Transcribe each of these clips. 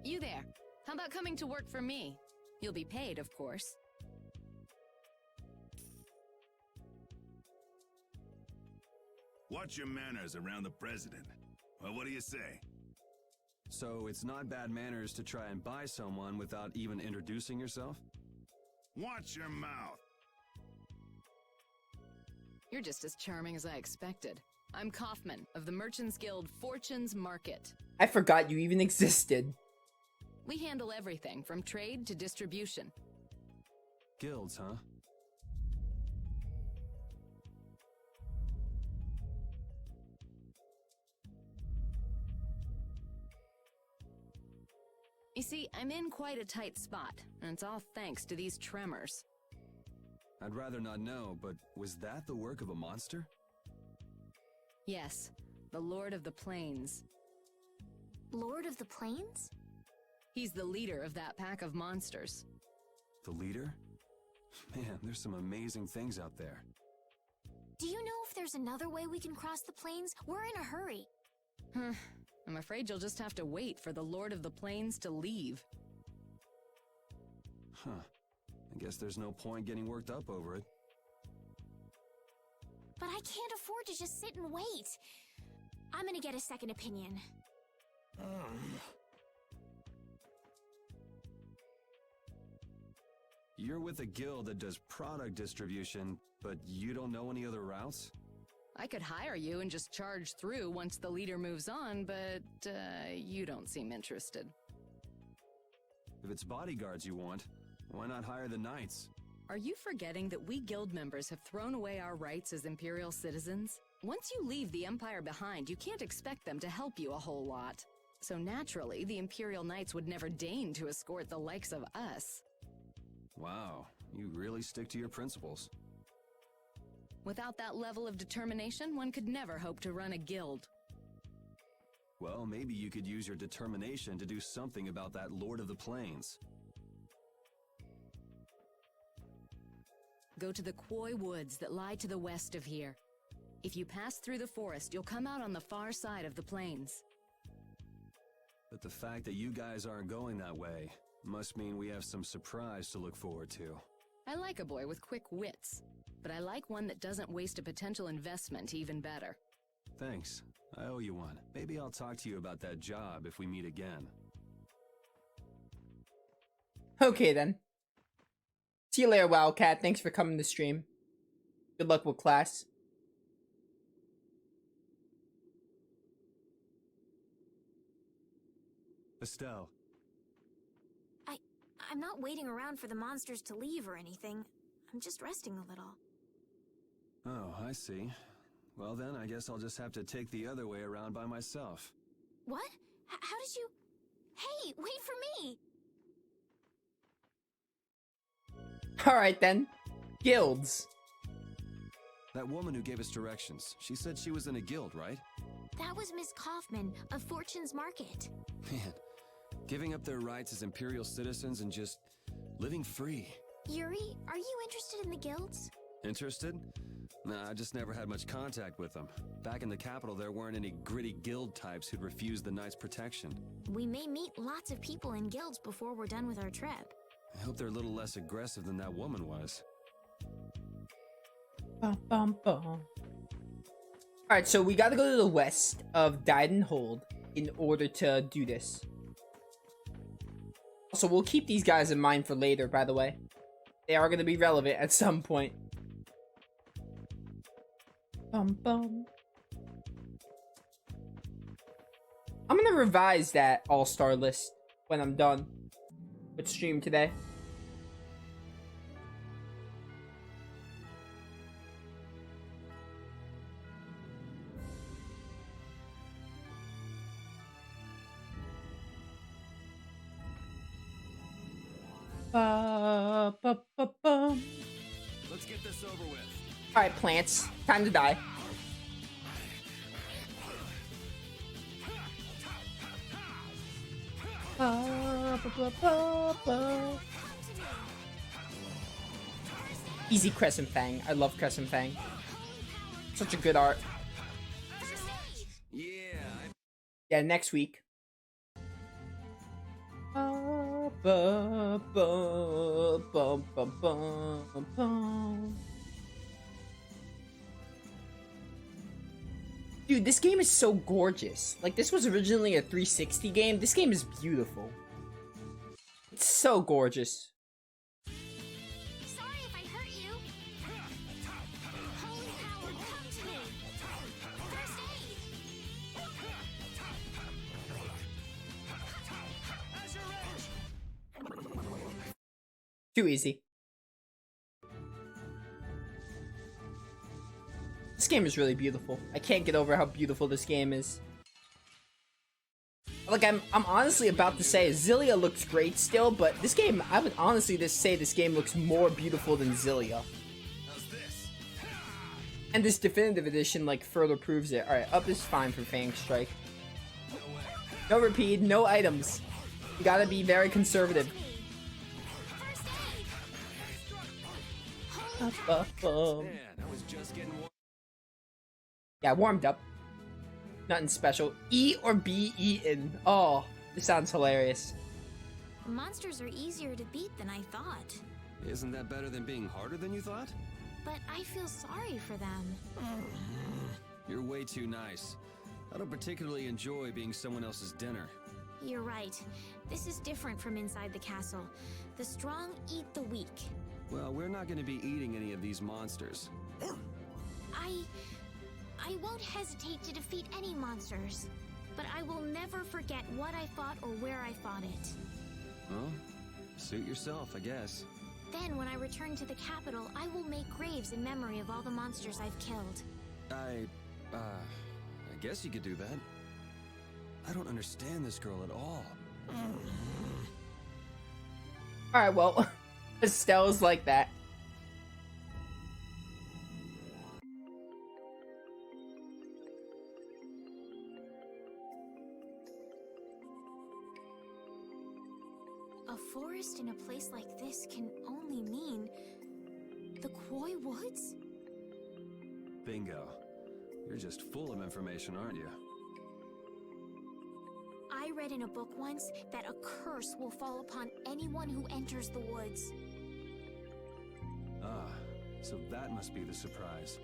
You there. How about coming to work for me? You'll be paid, of course. Watch your manners around the president. Well, what do you say? So it's not bad manners to try and buy someone without even introducing yourself? Watch your mouth. You're just as charming as I expected. I'm Kaufman of the Merchants Guild Fortune's Market. I forgot you even existed. We handle everything from trade to distribution. Guilds, huh? You see, I'm in quite a tight spot, and it's all thanks to these tremors. I'd rather not know, but was that the work of a monster? Yes, the Lord of the Plains. Lord of the Plains? He's the leader of that pack of monsters. The leader? Man, there's some amazing things out there. Do you know if there's another way we can cross the plains? We're in a hurry. I'm afraid you'll just have to wait for the Lord of the Plains to leave. Huh. I guess there's no point getting worked up over it. But I can't afford to just sit and wait. I'm gonna get a second opinion. You're with a guild that does product distribution, but you don't know any other routes? I could hire you and just charge through once the leader moves on, but you don't seem interested. If it's bodyguards you want, why not hire the knights? Are you forgetting that we guild members have thrown away our rights as Imperial citizens? Once you leave the Empire behind, you can't expect them to help you a whole lot. So naturally, the Imperial Knights would never deign to escort the likes of us. Wow, you really stick to your principles. Without that level of determination, one could never hope to run a guild. Well, maybe you could use your determination to do something about that Lord of the Plains. Go to the Quoi woods that lie to the west of here. If you pass through the forest, you'll come out on the far side of the plains. But the fact that you guys aren't going that way must mean we have some surprise to look forward to. I like a boy with quick wits, but I like one that doesn't waste a potential investment even better. Thanks. I owe you one. Maybe I'll talk to you about that job if we meet again. Okay then. See you later, Wildcat. Thanks for coming to stream. Good luck with class. Estelle. I'm not waiting around for the monsters to leave or anything. I'm just resting a little. Oh, I see. Well then, I guess I'll just have to take the other way around by myself. What? How did you... Hey, wait for me! Alright then. Guilds. That woman who gave us directions, she said she was in a guild, right? That was Miss Kaufman of Fortune's Market. Man, giving up their rights as Imperial citizens and just living free. Yuri, are you interested in the guilds? Interested? Nah, I just never had much contact with them. Back in the capital, there weren't any gritty guild types who'd refuse the Knights' protection. We may meet lots of people in guilds before we're done with our trip. I hope they're a little less aggressive than that woman was. Bum, bum, bum. Alright, so we gotta go to the west of Dyden Hold in order to do this. Also, we'll keep these guys in mind for later, by the way. They are gonna be relevant at some point. Bum, bum. I'm gonna revise that all-star list when I'm done with stream today. Let's get this over with. Alright, plants. Time to die. Easy Crescent Fang. I love Crescent Fang. Such a good art. Yeah, next week. ba, ba, ba, ba, ba, ba. Dude, this game is so gorgeous. Like, this was originally a 360 game. This game is beautiful. It's so gorgeous. Sorry if I hurt you. Holy power, come to me. First aid. Too easy. This game is really beautiful. I can't get over how beautiful this game is. Like, I'm honestly about to say Zillia looks great still, but this game, I would honestly just say this game looks more beautiful than Zillia. And this definitive edition, like, further proves it. Alright, up is fine for Fang Strike. No repeat, no items. You gotta be very conservative. Man, I was just getting warm. Yeah, warmed up. Nothing special. E or be eaten. Oh, this sounds hilarious. Monsters are easier to beat than I thought. Isn't that better than being harder than you thought? But I feel sorry for them. You're way too nice. I don't particularly enjoy being someone else's dinner. You're right. This is different from inside the castle. The strong eat the weak. Well, we're not going to be eating any of these monsters. I won't hesitate to defeat any monsters, but I will never forget what I fought or where I fought it. Well, suit yourself, I guess. Then, when I return to the capital, I will make graves in memory of all the monsters I've killed. I guess you could do that. I don't understand this girl at all. Alright, well, Estelle's like that. A forest in a place like this can only mean the Quoi Woods? Bingo. You're just full of information, aren't you? I read in a book once that a curse will fall upon anyone who enters the woods. Ah, so that must be the surprise.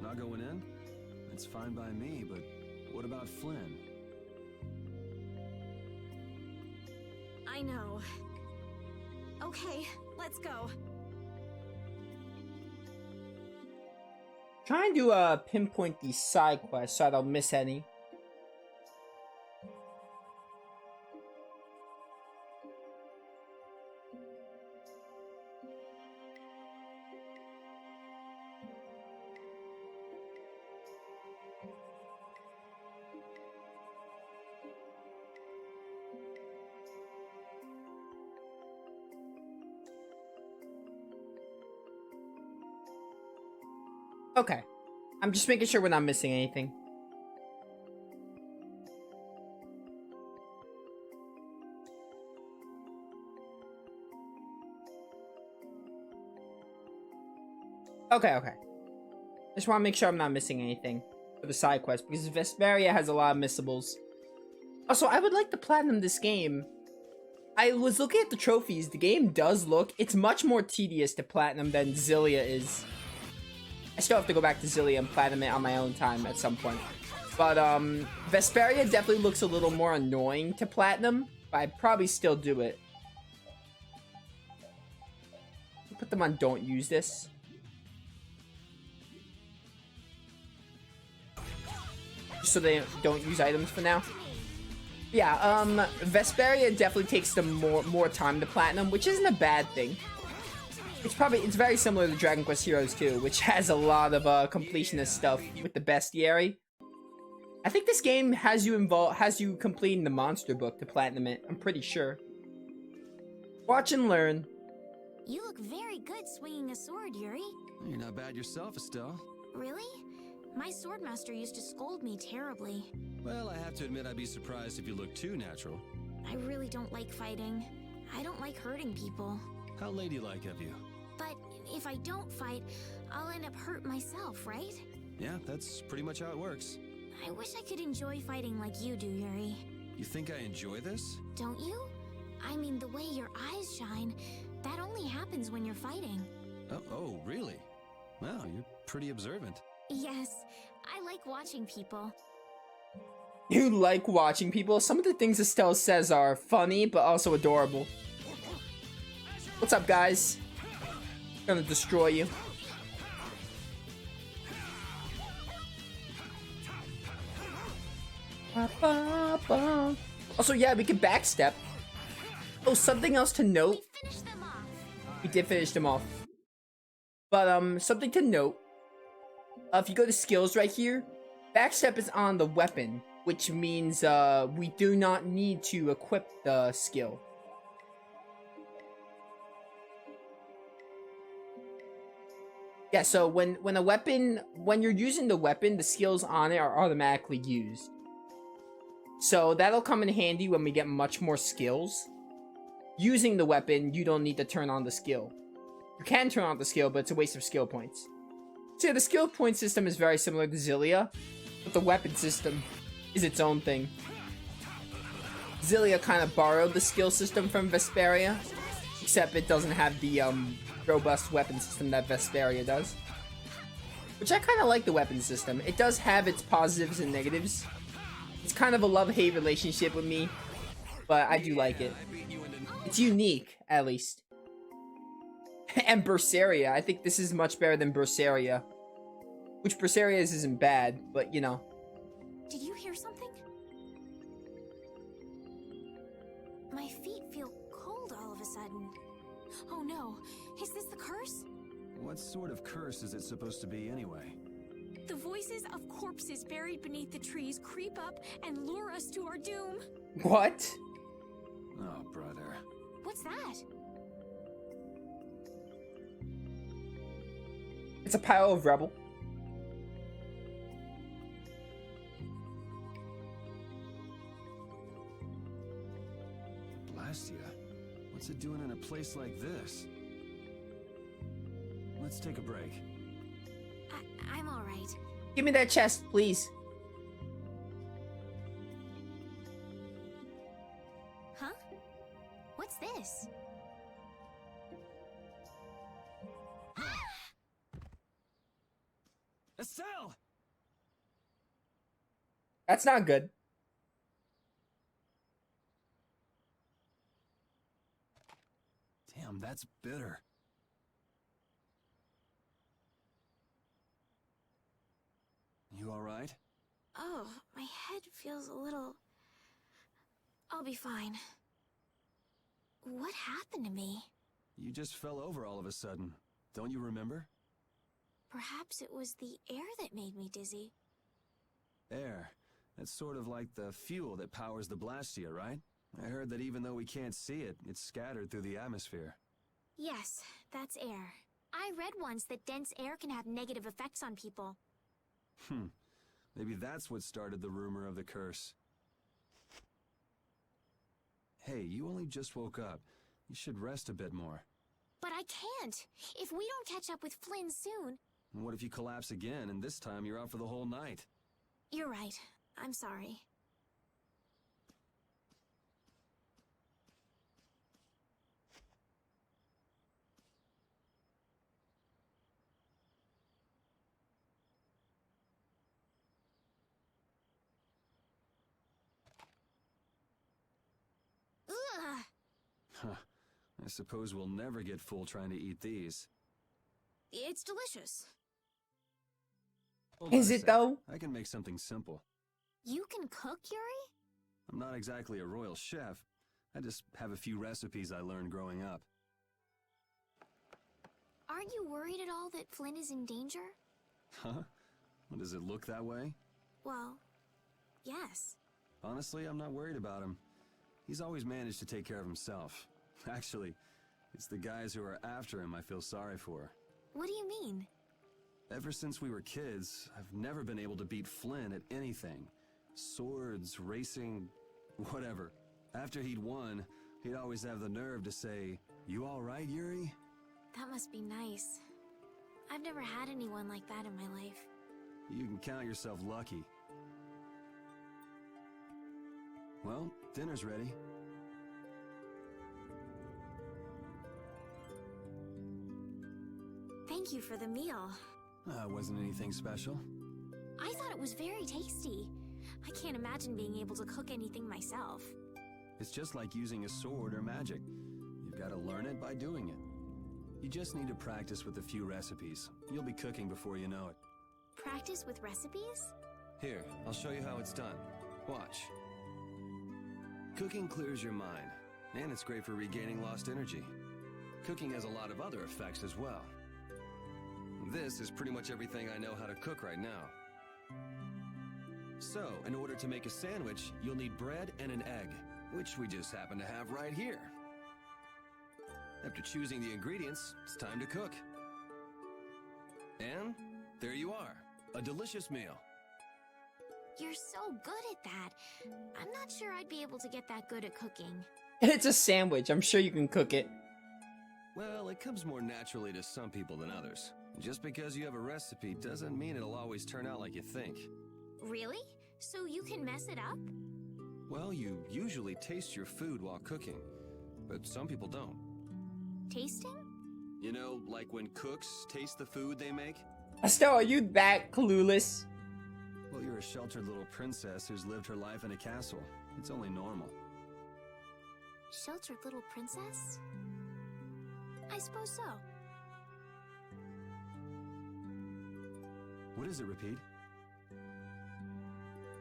Not going in? It's fine by me, but what about Flynn? I know. Okay, let's go. Trying to pinpoint these side quests so I don't miss any. Okay. I'm just making sure we're not missing anything. Okay. Just want to make sure I'm not missing anything for the side quest, because Vesperia has a lot of missables. Also, I would like to platinum this game. I was looking at the trophies. The game does look... It's much more tedious to platinum than Zillia is. I still have to go back to Zillia and platinum it on my own time at some point. But, Vesperia definitely looks a little more annoying to platinum, but I'd probably still do it. Put them on don't use this. Just so they don't use items for now. Yeah, Vesperia definitely takes them more time to platinum, which isn't a bad thing. It's very similar to Dragon Quest Heroes 2, which has a lot of completionist stuff with the bestiary. I think this game has you completing the monster book to platinum it. I'm pretty sure. Watch and learn. You look very good swinging a sword, Yuri. You're not bad yourself, Estelle. Really? My swordmaster used to scold me terribly. Well, I have to admit I'd be surprised if you looked too natural. I really don't like fighting. I don't like hurting people. How ladylike of you. But if I don't fight, I'll end up hurt myself, right? Yeah, that's pretty much how it works. I wish I could enjoy fighting like you do, Yuri. You think I enjoy this? Don't you? I mean, the way your eyes shine, that only happens when you're fighting. Oh, really? Wow, you're pretty observant. Yes, I like watching people. You like watching people? Some of the things Estelle says are funny, but also adorable. What's up, guys? Gonna destroy you. Also, yeah, we can backstep. Oh, something else to note. We finished them off. We did finish them off. But, something to note. If you go to skills right here, backstep is on the weapon, which means, we do not need to equip the skill. Yeah, so when you're using the weapon, the skills on it are automatically used. So that'll come in handy when we get much more skills. Using the weapon, you don't need to turn on the skill. You can turn on the skill, but it's a waste of skill points. So yeah, the skill point system is very similar to Xillia, but the weapon system is its own thing. Xillia kind of borrowed the skill system from Vesperia, except it doesn't have the robust weapon system that Vesperia does. Which I kind of like the weapon system. It does have its positives and negatives. It's kind of a love-hate relationship with me, but I do like it. It's unique, at least. And Berseria, I think this is much better than Berseria. Which Berseria's isn't bad, but you know. Did you hear something? My feet feel cold all of a sudden. Oh no, is this the curse? What sort of curse is it supposed to be anyway? The voices of corpses buried beneath the trees creep up and lure us to our doom. What? Oh, brother. What's that? It's a pile of rubble. Blastia? What's it doing in a place like this? Let's take a break. I'm all right. Give me that chest, please. Huh? What's this? Estelle! That's not good. Damn, that's bitter. You alright? Oh, my head feels a little... I'll be fine. What happened to me? You just fell over all of a sudden. Don't you remember? Perhaps it was the air that made me dizzy. Air. That's sort of like the fuel that powers the Blastia, right? I heard that even though we can't see it, it's scattered through the atmosphere. Yes, that's air. I read once that dense air can have negative effects on people. Maybe that's what started the rumor of the curse. Hey, you only just woke up. You should rest a bit more. But I can't! If we don't catch up with Flynn soon... And what if you collapse again, and this time you're out for the whole night? You're right. I'm sorry. Ugh! Huh. I suppose we'll never get full trying to eat these. It's delicious. Hold on Is a it sec. though? I can make something simple. You can cook, Yuri? I'm not exactly a royal chef. I just have a few recipes I learned growing up. Aren't you worried at all that Flynn is in danger? Huh? Well, does it look that way? Well, yes. Honestly, I'm not worried about him. He's always managed to take care of himself. Actually, it's the guys who are after him I feel sorry for. What do you mean? Ever since we were kids, I've never been able to beat Flynn at anything. Swords, racing, whatever. After he'd won, he'd always have the nerve to say, "You all right, Yuri?" That must be nice. I've never had anyone like that in my life. You can count yourself lucky. Well, dinner's ready. Thank you for the meal. Wasn't anything special. I thought it was very tasty. I can't imagine being able to cook anything myself. It's just like using a sword or magic. You've got to learn it by doing it. You just need to practice with a few recipes. You'll be cooking before you know it. Practice with recipes? Here, I'll show you how it's done. Watch. Cooking clears your mind, and it's great for regaining lost energy. Cooking has a lot of other effects as well. This is pretty much everything I know how to cook right now. So, in order to make a sandwich, you'll need bread and an egg, which we just happen to have right here. After choosing the ingredients, it's time to cook. And there you are, a delicious meal. You're so good at that. I'm not sure I'd be able to get that good at cooking. It's a sandwich. I'm sure you can cook it. Well, it comes more naturally to some people than others. Just because you have a recipe doesn't mean it'll always turn out like you think. Really? So you can mess it up? Well, you usually taste your food while cooking, but some people don't. Tasting? You know, like when cooks taste the food they make? Estelle, are you that clueless? Well, you're a sheltered little princess who's lived her life in a castle. It's only normal. Sheltered little princess? I suppose so. What is it, Repeat?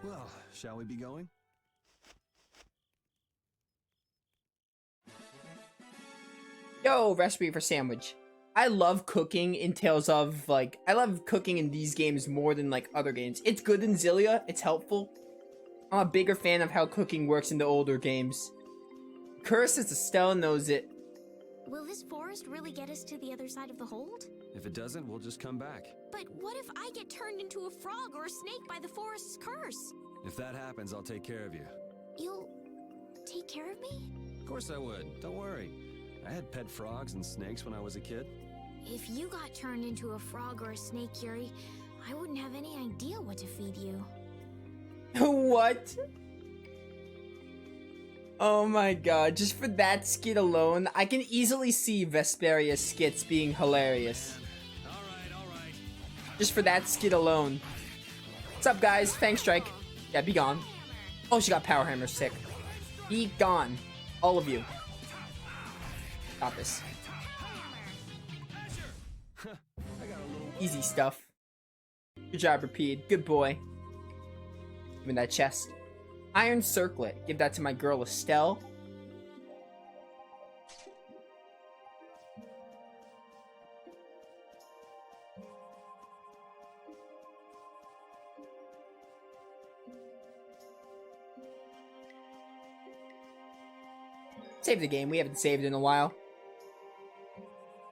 Well, shall we be going? Yo, recipe for sandwich. I love cooking in Tales of, like, I love cooking in these games more than, like, other games. It's good in Zillia. It's helpful. I'm a bigger fan of how cooking works in the older games. Curse is Estelle knows it. Will this forest really get us to the other side of the hold? If it doesn't, we'll just come back. But what if I get turned into a frog or a snake by the forest's curse? If that happens, I'll take care of you. You'll take care of me? Of course I would. Don't worry. I had pet frogs and snakes when I was a kid. If you got turned into a frog or a snake, Yuri, I wouldn't have any idea what to feed you. What? Oh my god, just for that skit alone, I can easily see Vesperia's skits being hilarious. Alright. Just for that skit alone. What's up, guys? Fang Strike. Yeah, be gone. Oh, she got Power Hammer. Sick. Be gone. All of you. Got this. Easy stuff. Good job, Repeat. Good boy. Give me that chest. Iron Circlet. Give that to my girl, Estelle. Save the game. We haven't saved in a while.